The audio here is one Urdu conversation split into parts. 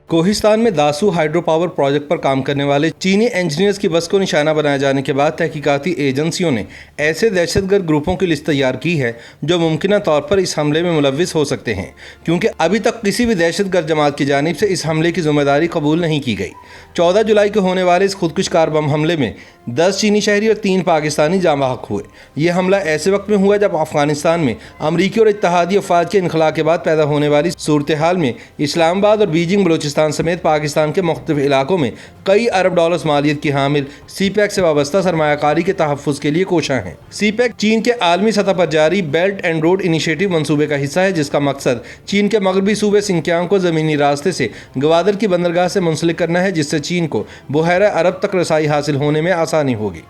کوہستان میں داسو ہائیڈرو پاور پروجیکٹ پر کام کرنے والے چینی انجینئرز کی بس کو نشانہ بنائے جانے کے بعد تحقیقاتی ایجنسیوں نے ایسے دہشت گرد گروپوں کی لسٹ تیار کی ہے جو ممکنہ طور پر اس حملے میں ملوث ہو سکتے ہیں، کیونکہ ابھی تک کسی بھی دہشت گرد جماعت کی جانب سے اس حملے کی ذمہ داری قبول نہیں کی گئی۔ 14 جولائی کو ہونے والے اس خودکش کار بم حملے میں 10 چینی شہری اور 3 پاکستانی جاں بحق ہوئے۔ یہ حملہ ایسے وقت میں ہوا جب افغانستان میں امریکی اور اتحادی افواج کے انخلاء کے بعد پیدا ہونے والی صورتحال میں اسلام آباد اور بیجنگ بلوچستان سمیت پاکستان کے مختلف علاقوں میں کئی ارب ڈالرز مالیت کی حامل سی پیک سے وابستہ سرمایہ کاری کے تحفظ کے لیے کوشاں ہیں۔ سی پیک چین کے عالمی سطح پر جاری بیلٹ اینڈ روڈ انیشیٹو منصوبے کا حصہ ہے، جس کا مقصد چین کے مغربی صوبے سنکیانگ کو زمینی راستے سے گوادر کی بندرگاہ سے منسلک کرنا ہے، جس سے چین کو بحیرہ عرب تک رسائی حاصل ہونے میں آسانی ہوگی۔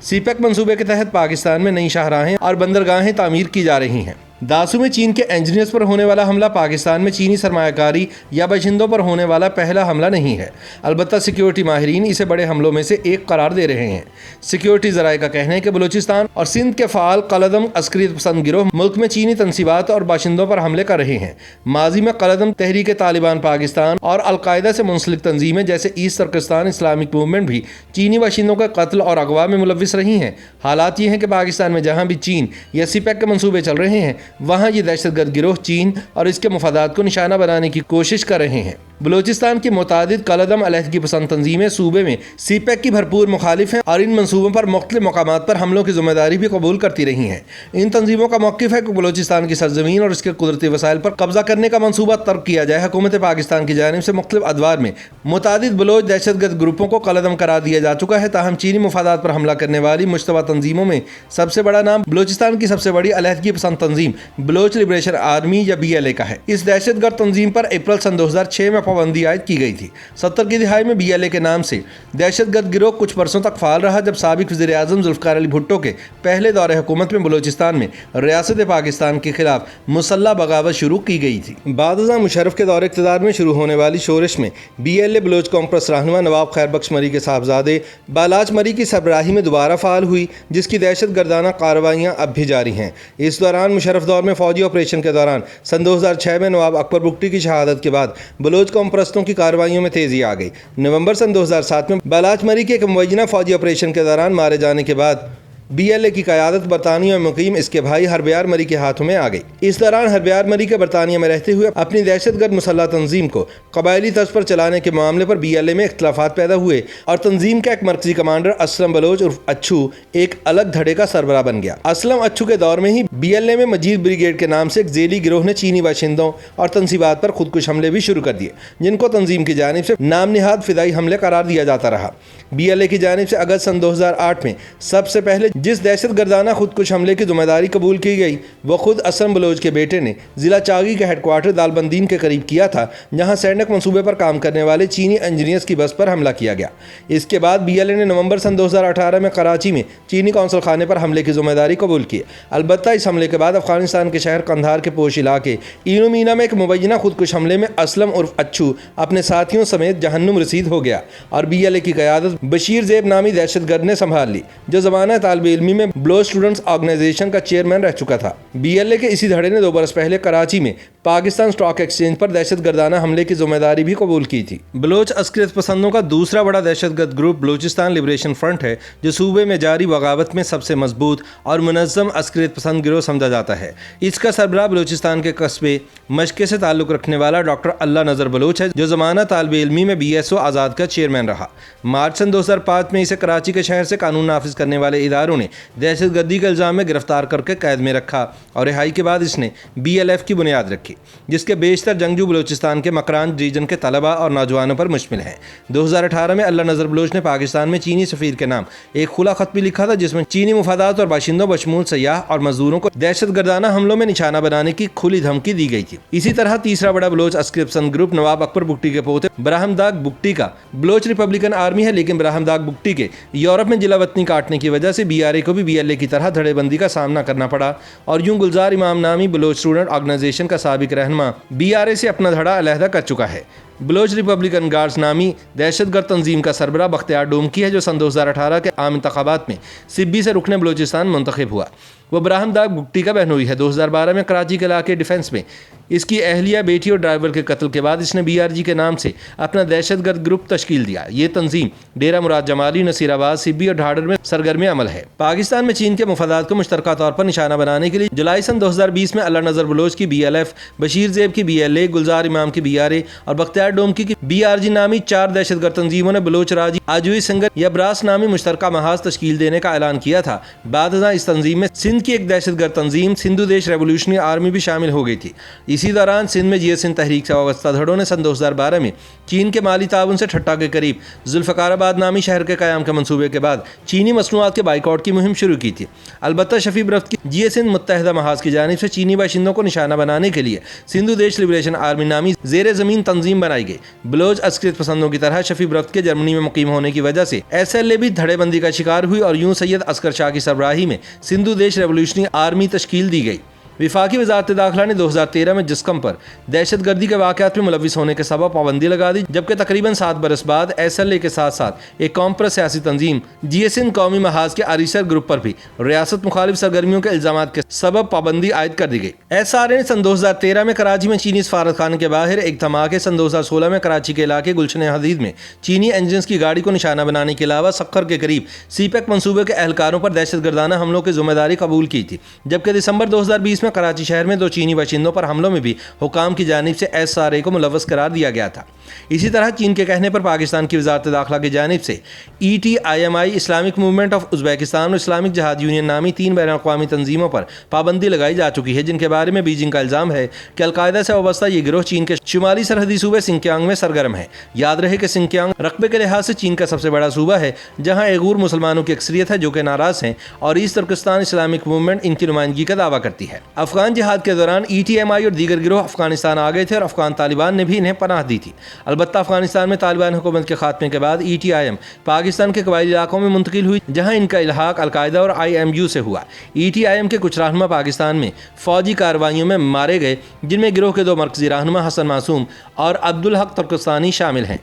سی پیک منصوبے کے تحت پاکستان میں نئی شاہراہیں اور بندرگاہیں تعمیر کی جا رہی ہیں۔ داسو میں چین کے انجینئرز پر ہونے والا حملہ پاکستان میں چینی سرمایہ کاری یا باشندوں پر ہونے والا پہلا حملہ نہیں ہے، البتہ سیکیورٹی ماہرین اسے بڑے حملوں میں سے ایک قرار دے رہے ہیں۔ سیکیورٹی ذرائع کا کہنا ہے کہ بلوچستان اور سندھ کے فعال قلعدم عسکریت پسند گروہ ملک میں چینی تنصیبات اور باشندوں پر حملے کر رہے ہیں۔ ماضی میں قلعدم تحریک طالبان پاکستان اور القاعدہ سے منسلک تنظیمیں جیسے ایسٹ ترکستان اسلامک موومنٹ بھی چینی باشندوں کے قتل اور اغوا میں ملوث رہی ہیں۔ حالات یہ ہیں کہ پاکستان میں جہاں بھی چین یا سی پیک کے منصوبے چل رہے ہیں، وہاں یہ دہشت گرد گروہ چین اور اس کے مفادات کو نشانہ بنانے کی کوشش کر رہے ہیں۔ بلوچستان کی متعدد قلعدم علیحدگی پسند تنظیمیں صوبے میں سی پیک کی بھرپور مخالف ہیں اور ان منصوبوں پر مختلف مقامات پر حملوں کی ذمہ داری بھی قبول کرتی رہی ہیں۔ ان تنظیموں کا موقف ہے کہ بلوچستان کی سرزمین اور اس کے قدرتی وسائل پر قبضہ کرنے کا منصوبہ ترک کیا جائے۔ حکومت پاکستان کی جانب سے مختلف ادوار میں متعدد بلوچ دہشت گرد گروپوں کو قلعدم قرار دیا جا چکا ہے، تاہم چینی مفادات پر حملہ کرنے والی مشتبہ تنظیموں میں سب سے بڑا نام بلوچستان کی سب سے بڑی علیحدگی پسند تنظیم بلوچ لبریشن آرمی یا BLA کا ہے۔ اس دہشت گرد تنظیم پر اپریل سن 2006 میں پابندی عائد کی گئی تھی۔ 70 کی دہائی میں BLA کے نام سے دہشت گرد گروہ کچھ برسوں تک فعال رہا، جب سابق وزیر اعظم ذوالفقار علی بھٹو کے پہلے دور حکومت میں بلوچستان میں ریاست پاکستان کے خلاف مسلح بغاوت شروع کی گئی تھی۔ بعد ازاں مشرف کے دور اقتدار میں شروع ہونے والی شورش میں BLA بلوچ کانفرنس رہنما نواب خیر بخش مری کے صاحبزادے بالاچ مری کی سربراہی میں دوبارہ فعال ہوئی، جس کی دہشت گردانہ کارروائیاں اب بھی جاری ہیں۔ اس دوران مشرف دور میں فوجی آپریشن کے دوران سن 2006 میں نواب اکبر بگٹی کی شہادت کے بعد بلوچ قوم پرستوں کی کارروائیوں میں تیزی آ گئی۔ نومبر سن 2007 میں بالاچ مری کے ایک مبینہ فوجی آپریشن کے دوران مارے جانے کے بعد BLA کی قیادت برطانیہ میں مقیم اس کے بھائی ہربیار مری کے ہاتھوں میں آ گئی۔ اس دوران ہربیار مری کے برطانیہ میں رہتے ہوئے اپنی دہشت گرد مسلح تنظیم کو قبائلی طرز پر چلانے کے معاملے پر BLA میں اختلافات پیدا ہوئے اور تنظیم کا ایک مرکزی کمانڈر اسلم بلوچ عرف اچھو ایک الگ دھڑے کا سربراہ بن گیا۔ اسلم اچھو کے دور میں ہی BLA میں مجید بریگیڈ کے نام سے ایک ذیلی گروہ نے چینی باشندوں اور تنصیبات پر خودکش حملے بھی شروع کر دیے، جن کو تنظیم کی جانب سے نام نہاد فدائی حملے قرار دیا جاتا رہا۔ BLA کی جانب سے اگست سن 2008 میں سب سے پہلے جس دہشت گردانہ خودکش حملے کی ذمہ داری قبول کی گئی، وہ خود اسلم بلوچ کے بیٹے نے ضلع چاغی کے ہیڈ کوارٹر دالبندین کے قریب کیا تھا، جہاں سینڈک منصوبے پر کام کرنے والے چینی انجینئرز کی بس پر حملہ کیا گیا۔ اس کے بعد BLA نے نومبر سن 2018 میں کراچی میں چینی قونصل خانے پر حملے کی ذمہ داری قبول کی۔ البتہ اس حملے کے بعد افغانستان کے شہر قندھار کے پوش علاقے اینو مینا میں ایک مبینہ خودکش حملے میں اسلم عرف اچھو اپنے ساتھیوں سمیت جہنم رسید ہو گیا اور BLA کی قیادت بشیر زیب نامی دہشت گرد نے سنبھال لی، جو زمانہ طالب علمی میں بلوچ اسٹوڈنٹس آرگنائزیشن کا چیئرمین رہ چکا تھا۔ BLA کے اسی دھڑے نے 2 برس پہلے کراچی میں پاکستان اسٹاک ایکسچینج پر دہشت گردانہ حملے کی ذمہ داری بھی قبول کی تھی۔ بلوچ عسکریت پسندوں کا دوسرا بڑا دہشت گرد گروپ بلوچستان لبریشن فرنٹ ہے، جو صوبے میں جاری بغاوت میں سب سے مضبوط اور منظم عسکریت پسند گروہ سمجھا جاتا ہے۔ اس کا سربراہ بلوچستان کے قصبے مشکے سے تعلق رکھنے والا ڈاکٹر اللہ نظر بلوچ ہے، جو زمانہ طالب علمی میں BSO آزاد کا چیئرمین رہا۔ مارچ سن 2005 میں اسے کراچی کے شہر سے قانون نافذ کرنے والے اداروں نے دہشت گردی کے الزام میں گرفتار کر کے قید میں رکھا اور رہائی کے بعد اس نے BLF کی بنیاد رکھی، جس کے بیشتر جنگجو بلوچستان کے مکران ریجن کے طلباء اور نوجوانوں پر مشتمل ہیں۔ 2018 میں اللہ نظر بلوچ نے پاکستان میں چینی سفیر کے نام ایک کھلا خط بھی لکھا تھا، جس میں چینی مفادات اور باشندوں بشمول سیاح اور مزدوروں کو دہشت گردانہ حملوں میں نشانہ بنانے کی کھلی دھمکی دی گئی تھی۔ اسی طرح تیسرا بڑا بلوچ عسکریت پسند گروپ نواب اکبر بگٹی کے پوتے براہم داغ بگٹی کا بلوچ ریپبلکن آرمی ہے، لیکن براہم داغ بگٹی کے یورپ میں جلا وطنی کاٹنے کی وجہ سے BRA کو بھی BLA کی طرح دھڑے بندی کا سامنا کرنا پڑا اور یوں گلزار امام نامی بلوچ اسٹوڈنٹ آرگنائزیشن کا سابق رہنما BRA سے اپنا دھڑا علیحدہ کر چکا ہے۔ بلوچ ریپبلکن گارڈز نامی دہشت گرد تنظیم کا سربراہ بختیار ڈومکی ہے، جو سن 2018 کے عام انتخابات میں سبی سے رکن بلوچستان منتخب ہوا۔ وہ براہم داغ بگٹی کا بہنوئی ہے۔ 2012 میں کراچی کے علاقے ڈیفنس میں اس کی اہلیہ، بیٹی اور ڈرائیور کے قتل کے بعد اس نے BRG کے نام سے اپنا دہشت گرد گروپ تشکیل دیا۔ یہ تنظیم ڈیرہ مراد جمالی، نصیر آباد، سبی اور ڈھاڈر میں سرگرم عمل ہے۔ پاکستان میں چین کے مفادات کو مشترکہ طور پر نشانہ بنانے کے لیے جولائی سن 2020 میں اللہ نذر بلوچ کی BLF، بشیر زیب کی BLA، گلزار امام کی BRA اور بختیار ڈومکی کی BRG نامی 4 دہشت گرد تنظیموں نے بلوچ راجی آجوئی سنگر یا براس نامی مشترکہ محاذ تشکیل دینے کا اعلان کیا تھا۔ بعد ازاں اس تنظیم میں سندھ کی ایک دہشت گرد تنظیم سندھو دیش ریولوشنری آرمی بھی شامل ہو گئی تھی۔ اسی دوران سندھ میں GS ہند تحریک سے وابستہ دھڑوں نے سن 2012 میں چین کے مالی تعاون سے ٹھٹہ کے قریب ذوالفقار آباد نامی شہر کے قیام کے منصوبے کے بعد چینی مصنوعات کے بائیکاٹ کی مہم شروع کی تھی۔ البتہ شفیع رفت کی GS ہند متحدہ محاذ کی جانب سے چینی باشندوں کو نشانہ بنانے کے لیے سندھو دیش لبریشن آرمی نامی زیر زمین تنظیم بنائی گئی۔ بلوچ عسکریت پسندوں کی طرح شفیع رفت کے جرمنی میں مقیم ہونے کی وجہ سے SLA بھی دھڑے بندی کا شکار ہوئی اور یوں سید عسکر شاہ کی سربراہی میں سندھو دیش ریولوشنری آرمی تشکیل دی گئی۔ وفاقی وزارت داخلہ نے 2013 میں جسکم پر دہشت گردی کے واقعات میں ملوث ہونے کے سبب پابندی لگا دی، جبکہ تقریباً 7 برس بعد SLA کے ساتھ ساتھ ایک قوم پر سیاسی تنظیم GS ہند قومی محاذ کے آریسر گروپ پر بھی ریاست مخالف سرگرمیوں کے الزامات کے سبب پابندی عائد کر دی گئی۔ SRA نے سن 2013 میں کراچی میں چینی سفارت خانے کے باہر ایک دھماکے، سن 2016 میں کراچی کے علاقے گلشن حدید میں چینی انجنز کی گاڑی کو نشانہ بنانے کے علاوہ سکھر کے قریب CPEC منصوبے کے اہلکاروں پر دہشت گردانہ حملوں کی ذمہ داری قبول کی تھی، جبکہ دسمبر 2020 میں کراچی شہر میں 2 چینی باشندوں پر حملوں میں بھی حکام کی جانب سے SRA کو ملوث قرار دیا گیا تھا۔ اسی طرح چین کے کہنے پر پاکستان کی وزارت داخلہ کی جانب سے ETIMI، Islamic movement of Uzbekistan اور اسلامک جہاد یونین نامی 3 بین الاقوامی تنظیموں پر پابندی لگائی جا چکی ہے، جن کے بارے میں بیجنگ کا الزام ہے کہ القاعدہ سے وابستہ یہ گروہ چین کے شمالی سرحدی صوبے سنکیانگ میں سرگرم ہے۔ یاد رہے کہ سنکیانگ رقبے کے لحاظ سے چین کا سب سے بڑا صوبہ ہے، جہاں ایغور مسلمانوں کی اکثریت ہے جو کہ ناراض ہیں، اور ایسٹ ترکستان اسلامک موومنٹ ان کی نمائندگی کا دعویٰ کرتی ہے۔ افغان جہاد کے دوران ETMI اور دیگر گروہ افغانستان آ گئے تھے اور افغان طالبان نے بھی انہیں پناہ دی تھی۔ البتہ افغانستان میں طالبان حکومت کے خاتمے کے بعد ETIM پاکستان کے قبائلی علاقوں میں منتقل ہوئی، جہاں ان کا الحاق القاعدہ اور IMU سے ہوا۔ ETIM کے کچھ رہنما پاکستان میں فوجی کارروائیوں میں مارے گئے، جن میں گروہ کے 2 مرکزی رہنما حسن معصوم اور عبدالحق ترکستانی شامل ہیں۔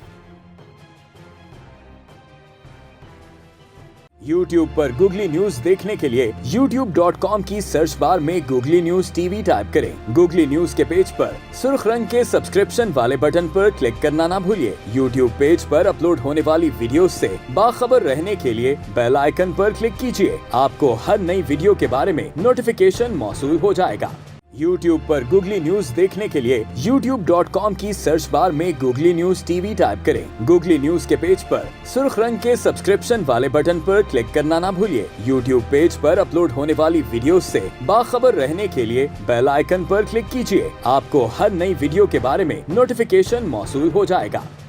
YouTube پر گوگلی نیوز دیکھنے کے لیے youtube.com کی سرچ بار میں گوگلی نیوز TV ٹائپ کریں۔ گوگلی نیوز کے پیج پر سرخ رنگ کے سبسکرپشن والے بٹن پر کلک کرنا نہ بھولیے۔ YouTube پیج پر اپلوڈ ہونے والی ویڈیوز سے باخبر رہنے کے لیے بیل آئیکن پر کلک کیجیے۔ آپ کو ہر نئی ویڈیو کے بارے میں نوٹیفیکیشن موصول ہو جائے گا۔ YouTube پر گوگلی نیوز دیکھنے کے لیے youtube.com کی سرچ بار میں گوگلی نیوز TV ٹائپ کریں۔ گوگلی نیوز کے پیج پر سرخ رنگ کے سبسکرپشن والے بٹن پر کلک کرنا نہ بھولیے۔ YouTube پیج پر اپلوڈ ہونے والی ویڈیوز سے باخبر رہنے کے لیے بیل آئیکن پر کلک کیجیے۔ آپ کو ہر نئی ویڈیو کے بارے میں نوٹیفیکیشن موصول ہو جائے گا۔